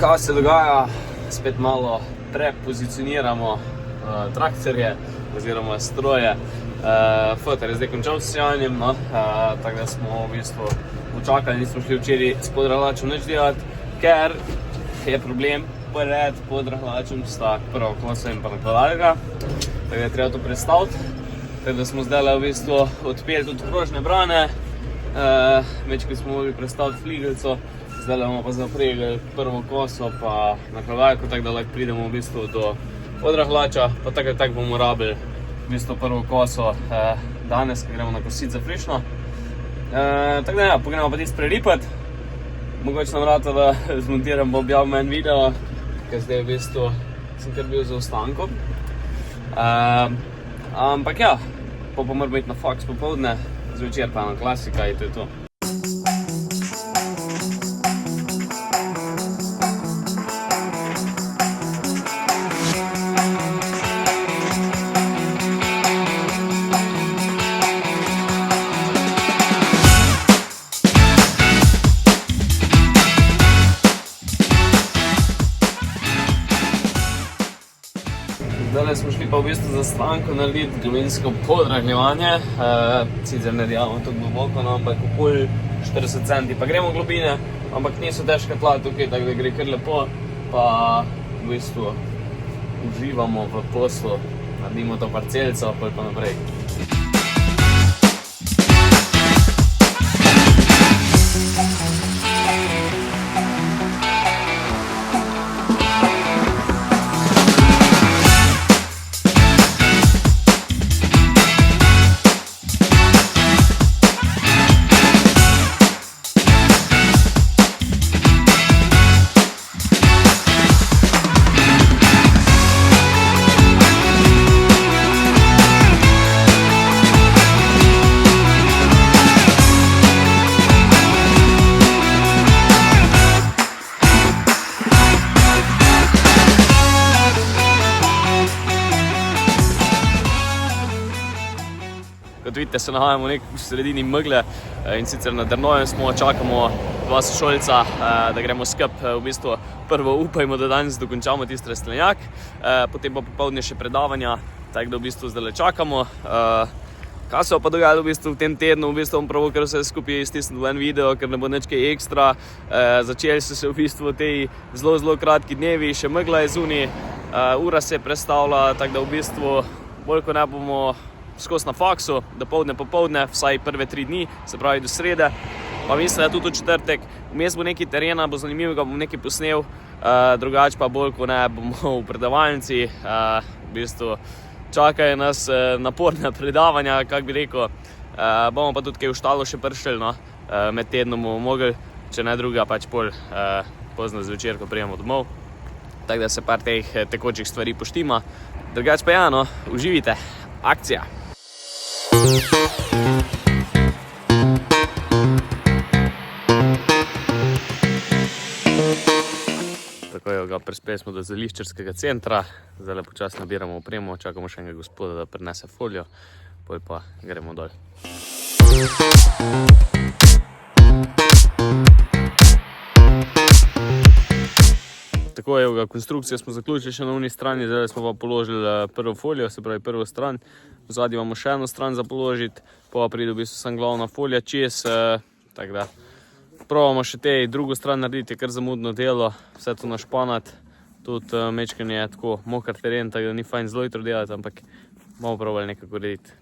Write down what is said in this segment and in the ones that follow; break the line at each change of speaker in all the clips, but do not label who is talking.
Kaj se dogaja? Spet malo prepozicioniramo traktorje oziroma stroje. Fotor je zdaj končal s sijanjem, tako da smo v bistvu počakali, nismo šli včeraj s podrahlačem nič delati, ker je problem pred podrahlačem sta prvo kosa in pa nakladalka, tako da je treba to predstaviti. Tako da smo zdaj v bistvu odpeli tudi krožne brane, večkrat smo mogli predstaviti fligelco, zdaj bomo pa zapregli prvo koso pa nakladalko, tako da lahko pridemo v bistvu do podrahlača, pa tako bomo rabili v bistvu prvo koso danes, ko gremo na kositi za frišno. Tako da ja, pogremo pa tisti preripati. Mogoče nam rata, da zmontiram, bo objavil en video, ker zdaj v bistvu sem kar bil za ostankom. Ampak ja, pa mora biti na faks popoldne, zvečer pa ena klasika in to je to. Zdaj smo šli pa v bistvu za stranko narediti globinsko podrahljevanje. Sicer ne delamo tako globoko, ampak okoli 40 cm pa gremo globine, ampak niso težka tla tukaj, tako da gre kar lepo, pa v bistvu uživamo v poslu, naredimo to parcelco, pa naprej. Kot vidite, se nahajamo nekako v sredini megle in sicer na Drnovem smo, čakamo dva sošolca, da gremo skupaj. V bistvu prvo upajmo, da danes dokončamo tisti rastlinjak, potem pa popoldne še predavanja, tako da v bistvu zdaj čakamo. Kaj se pa dogajalo v bistvu v tem tednu, v bistvu bom pravo kar vse skupaj stisnil v en video, ker ne bo nič kaj ekstra. Začeli so se v bistvu tej zelo kratki dnevi, še megla je zunaj, ura se je prestavila, tako da v bistvu bolj ko ne bomo skozi na faksu, popoldne, vsaj prve 3 dni, se pravi do srede, pa mislim, da tudi v četrtek. Vmes bo nekaj terena, bo zanimivega, bom nekaj posnel, drugače pa bolj ko ne bomo v predavalnici. V bistvu čakajo nas naporna predavanja, kak bi rekel. Bomo pa tudi kaj v štalo še prišli, no. Med tednom bomo mogli, če ne druga, pač pol pozno zvečer, ko prijemo domov. Tako da se par teh tekočih stvari poštima. Drugače pa ja, no, uživite. Akcija! Tako je, prispeli smo do zeliščarskega centra, zdaj počasno nabiramo opremo, čakamo še enega gospoda, da prinese folijo, potem pa gremo dol. Tako je, konstrukcijo smo zaključili še na uni strani, zdaj smo pa položili prvo folijo, se pravi prvo stran. V zadnji imamo še eno stran za položiti, pa pride v bistvu sam glavna folija čez, tako da probamo še te drugo stran narediti, je kar zamudno delo, vse to našpanati. Tudi mečkan je tako mokar teren, tako da ni fajn zelo hitro delati, ampak bomo probali nekako urediti.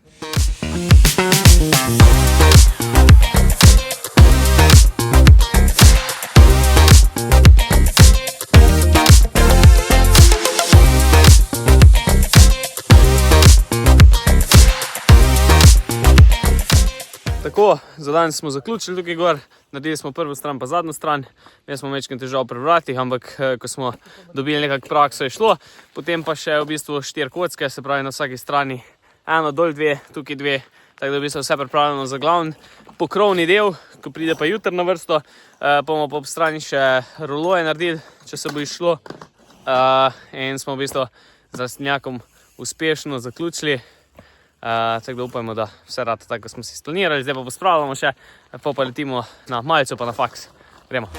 Tako, za danes smo zaključili tukaj gor, naredili smo prvo stran pa zadnjo stran. Mi smo mečkaj težav pri vratih, ampak ko smo dobili nekak prakso je šlo. Potem pa še v bistvu 4 kocke, se pravi na vsaki strani eno, dol 2, tukaj 2. Tako da v bistvu vse pripravljeno za glavni pokrovni del, ko pride pa jutri na vrsto. Bomo pa ob strani še roloje naredili, če se bo išlo. In smo v bistvu z rastlinjakom uspešno zaključili. Tako da upajmo, da vse rata tako smo si splanirali, zdaj pa pospravljamo še, pa letimo na malico pa na faks. Gremo.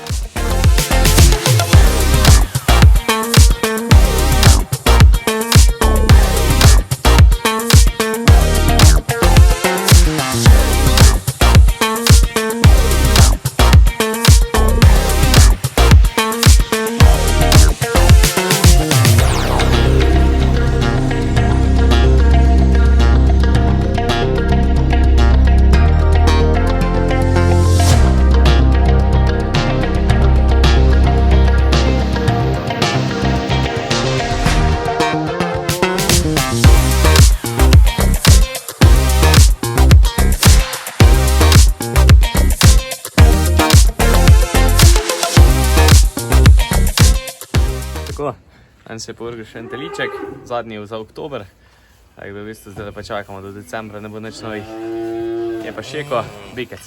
Tako, danes je povrgel še en teliček, zadnji za oktober. Tako da v bistvu zdaj pa čakamo do decembra, ne bo nič novih. Je pa šeko, bikec.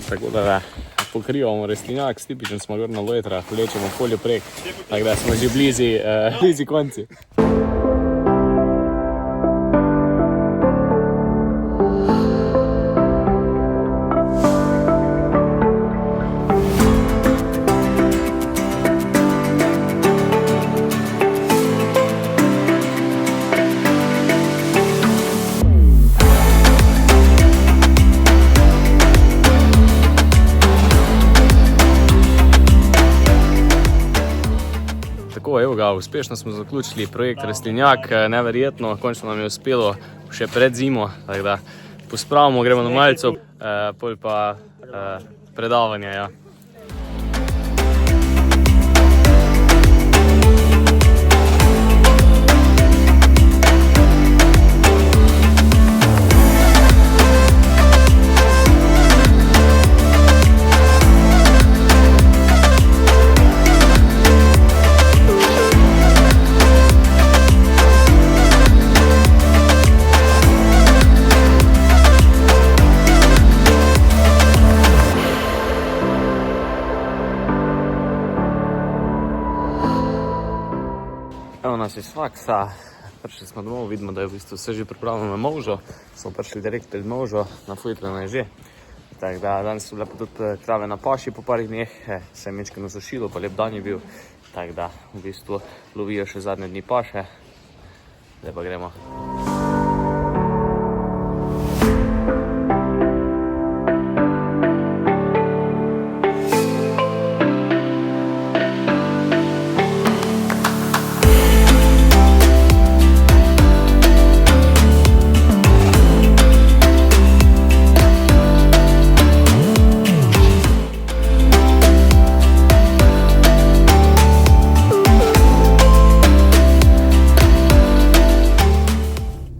Tako da pokrivamo rastlinjak, tipično smo gor na lojtrah, vlečemo foljo prek, tako da smo že blizi konci. Tako, evo ga, uspešno smo zaključili projekt rastlinjak, neverjetno, končno nam je uspelo še pred zimo, tako da pospravimo, gremo na malico, pol pa predavanje, ja. Evo nas iz faksa, prišli smo domov, vidimo, da je v bistvu vse že pripravljeno na molžo. Smo prišli direkt pred molžo, nafujtrano je že. Tako da danes so bile pa tudi krave na paši po parih dneh, se je mečkeno sušilo, pa lep dan je bil. Tako da v bistvu lovijo še zadnje dni paše. Zdaj pa gremo.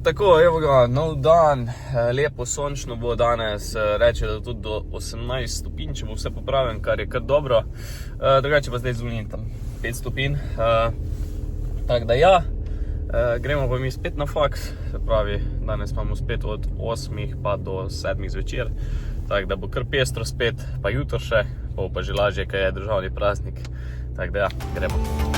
Tako, evo ga, nov dan, lepo sončno bo danes, reče, da tudi do 18 stopinj, če bo vse popravljen, kar je kar dobro. Drugače pa zdaj zvoni tam 5 stopinj. Tako da ja, gremo pa mi spet na faks, se pravi, danes imamo spet od 8 pa do 7 zvečer. Tako da bo kar pestro spet, pa jutro še, pa bo pa že lažje, kaj je državni praznik. Tako da ja, gremo.